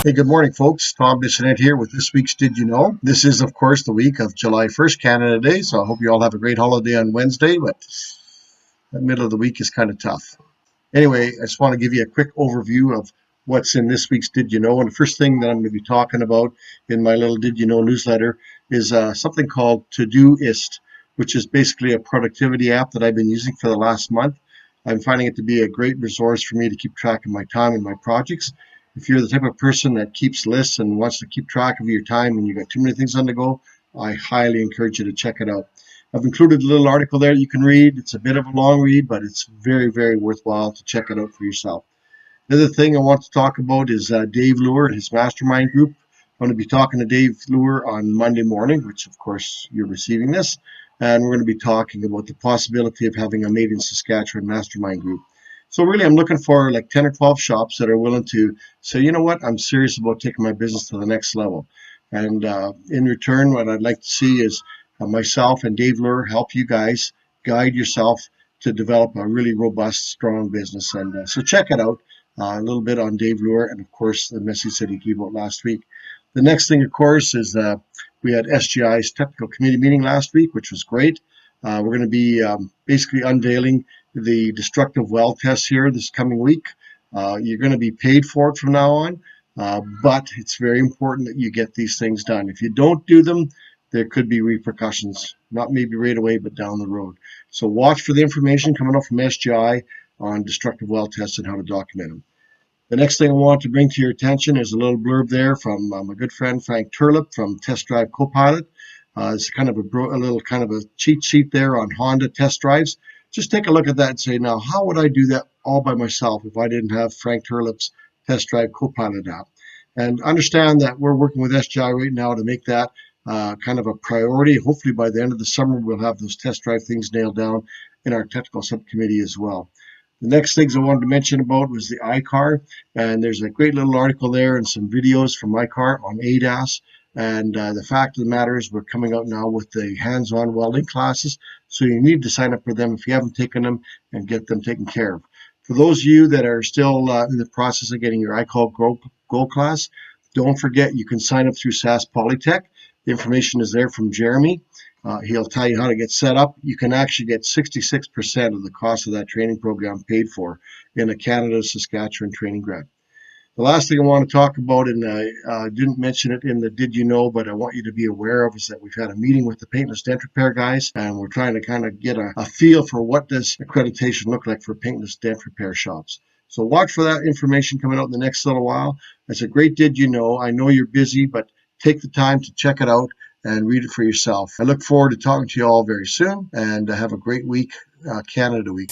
Hey, good morning, folks. Tom Bissonette here with this week's Did You Know? This is, of course, the week of July 1st, Canada Day, so I hope you all have a great holiday on Wednesday, but the middle of the week is kind of tough. Anyway, I just want to give you a quick overview of what's in this week's Did You Know? And the first thing that I'm going to be talking about in my little Did You Know newsletter is something called Todoist, which is basically a productivity app that I've been using for the last month. I'm finding it to be a great resource for me to keep track of my time and my projects. If you're the type of person that keeps lists and wants to keep track of your time and you've got too many things on the go, I highly encourage you to check it out. I've included a little article there you can read. It's a bit of a long read, but it's very, very worthwhile to check it out for yourself. The other thing I want to talk about is Dave Lure and his mastermind group. I'm going to be talking to Dave Lure on Monday morning, which of course you're receiving this, and we're going to be talking about the possibility of having a Made in Saskatchewan mastermind group. So really, I'm looking for like 10 or 12 shops that are willing to say, you know what, I'm serious about taking my business to the next level. And in return, what I'd like to see is myself and Dave Lure help you guys guide yourself to develop a really robust, strong business. And so check it out. A little bit on Dave Lure, and of course the message that he gave out last week. The next thing, of course, is we had SGI's technical committee meeting last week, which was great. We're going to be basically unveiling the destructive well test here this coming week. You're going to be paid for it from now on, but it's very important that you get these things done. If you don't do them, there could be repercussions, not maybe right away, but down the road. So watch for the information coming up from SGI on destructive well tests and how to document them. The next thing I want to bring to your attention is a little blurb there from my good friend Frank Turlip from Test Drive Copilot. It's kind of a little kind of a cheat sheet there on Honda test drives. Just take a look at that and say, now, how would I do that all by myself if I didn't have Frank Turlip's Test Drive Copilot app? And understand that we're working with SGI right now to make that kind of a priority. Hopefully by the end of the summer, we'll have those test drive things nailed down in our technical subcommittee as well. The next things I wanted to mention about was the ICAR, and there's a great little article there and some videos from ICAR on ADAS. And the fact of the matter is we're coming out now with the hands-on welding classes, so you need to sign up for them if you haven't taken them and get them taken care of. For those of you that are still in the process of getting your ICAR Gold class, don't forget you can sign up through SAS Polytech. The information is there from Jeremy. He'll tell you how to get set up. You can actually get 66% of the cost of that training program paid for in a Canada Saskatchewan training grant. The last thing I want to talk about, and I didn't mention it in the Did You Know, but I want you to be aware of, is that we've had a meeting with the paintless dent repair guys, and we're trying to kind of get a feel for what does accreditation look like for paintless dent repair shops. So watch for that information coming out in the next little while. It's a great Did You Know. I know you're busy, but take the time to check it out and read it for yourself. I look forward to talking to you all very soon, and have a great week, Canada Week.